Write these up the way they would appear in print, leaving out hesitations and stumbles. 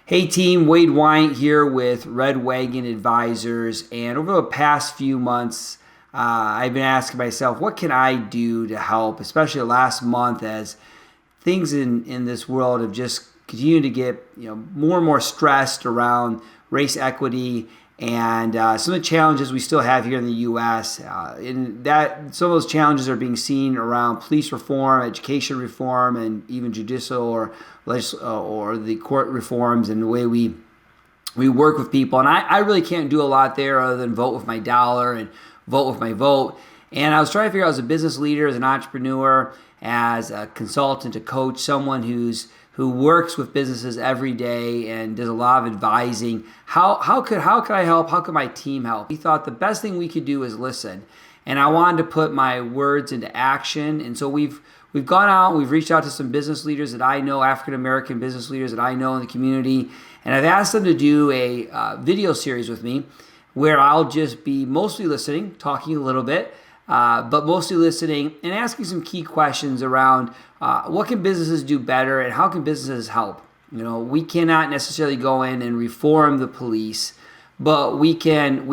Hey team, Wade Wyant here with Red Wagon Advisors, and over the past few months, I've been asking myself, what can I do to help, especially last month as things in this world have just continued to get more and more stressed around race equity and some of the challenges we still have here in the U.S. In that, some of those challenges are being seen around police reform, education reform, and even judicial or the court reforms and the way we work with people. And I really can't do a lot there other than vote with my dollar and vote with my vote. And I was trying to figure out, as a business leader, as an entrepreneur, as a consultant, a coach, someone who works with businesses every day and does a lot of advising, how could I help? How could my team help? We thought the best thing we could do is listen. And I wanted to put my words into action. And so we've gone out, we've reached out to some business leaders that I know, African-American business leaders that I know in the community, and I've asked them to do a video series with me where I'll just be mostly listening, talking a little bit, but mostly listening and asking some key questions around what can businesses do better and how can businesses help. We cannot necessarily go in and reform the police, but we can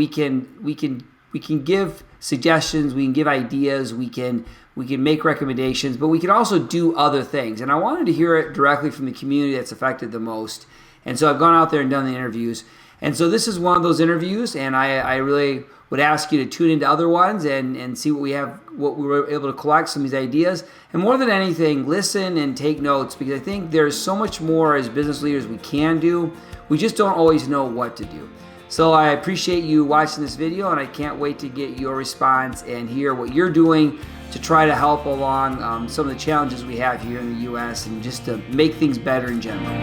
give suggestions, we can give ideas, we can make recommendations, but we can also do other things. And I wanted to hear it directly from the community that's affected the most. And so I've gone out there and done the interviews. And so this is one of those interviews, and I really would ask you to tune into other ones and see what we were able to collect, some of these ideas. And more than anything, listen and take notes, because I think there's so much more as business leaders we can do. We just don't always know what to do. So I appreciate you watching this video, and I can't wait to get your response and hear what you're doing to try to help along some of the challenges we have here in the U.S. and just to make things better in general.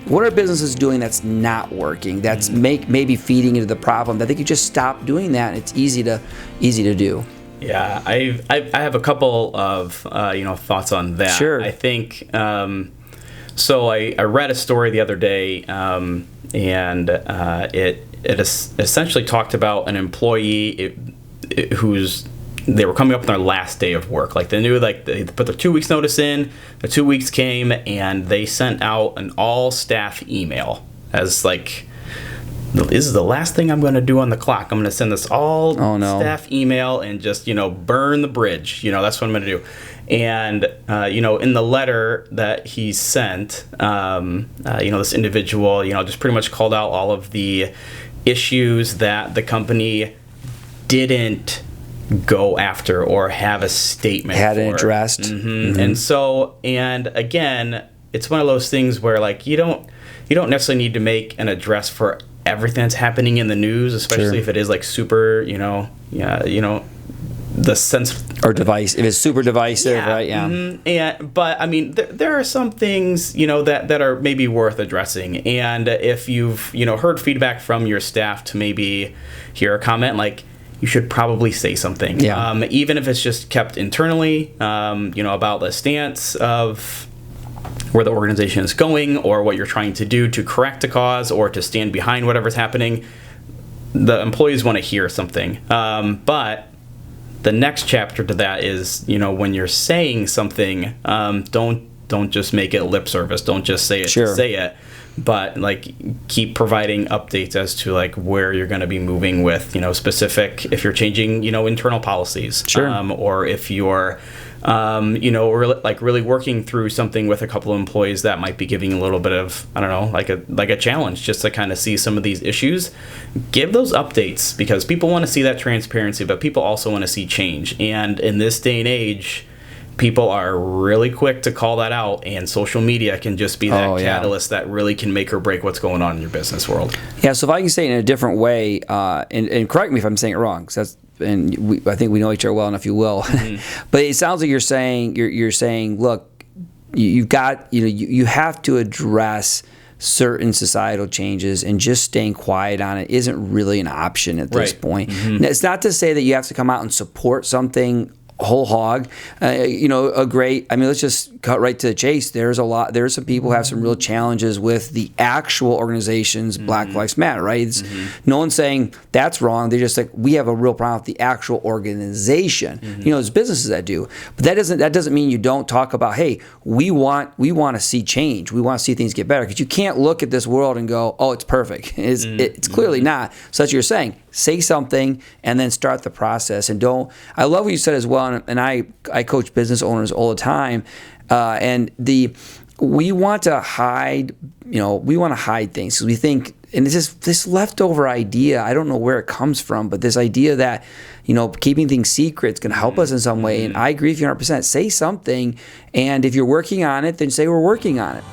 What are businesses doing that's not working, that's maybe feeding into the problem, that they could just stop doing that and it's easy to do? Yeah, I have a couple of thoughts on that. Sure. I think so. I read a story the other day, and it essentially talked about an employee they were coming up on their last day of work. Like, they knew, like, they put their 2 weeks notice in, the 2 weeks came, and they sent out an all staff email as like, this is the last thing I'm going to do on the clock. I'm going to send this all staff email and just, burn the bridge. That's what I'm going to do. And, in the letter that he sent, this individual, just pretty much called out all of the issues that the company didn't go after or have a statement hadn't addressed. Mm-hmm. And again, it's one of those things where, like, you don't necessarily need to make an address for everything that's happening in the news, especially if it is like super, the sense or device. If it's super divisive, right? Yeah. Mm-hmm. But I mean, there are some things that are maybe worth addressing. And if you've heard feedback from your staff to maybe hear a comment, like, you should probably say something. Yeah. Even if it's just kept internally, about the stance of where the organization is going or what you're trying to do to correct a cause or to stand behind whatever's happening. The employees want to hear something. But the next chapter to that is, when you're saying something, don't just make it lip service. Don't just say it to say it. But, like, keep providing updates as to, like, where you're going to be moving with, specific, if you're changing, internal policies. Sure. Or if you're, really working through something with a couple of employees that might be giving a little bit of, like a challenge just to kind of see some of these issues. Give those updates, because people want to see that transparency, but people also want to see change. And in this day and age, people are really quick to call that out, and social media can just be that catalyst that really can make or break what's going on in your business world. Yeah, so if I can say it in a different way, and correct me if I'm saying it wrong, because I think we know each other well enough, you will. Mm-hmm. But it sounds like you're saying, look, you have to address certain societal changes, and just staying quiet on it isn't really an option at this point. Mm-hmm. Now, it's not to say that you have to come out and support something whole hog. Let's just cut right to the chase. There's some people who have some real challenges with the actual organization's Black Lives Matter, right? No one's saying that's wrong. They're just like, we have a real problem with the actual organization. There's businesses that do. But that doesn't mean you don't talk about, hey, we want to see change. We want to see things get better. Because you can't look at this world and go, oh, it's perfect. It's clearly not. So that's what you're saying. Say something and then start the process. And I love what you said as well, and I coach business owners all the time, we want to hide things because we think, and it's just this leftover idea, I don't know where it comes from, but this idea that, keeping things secret is going to help us in some way. And I agree with you 100%. Say something, and if you're working on it, then say we're working on it.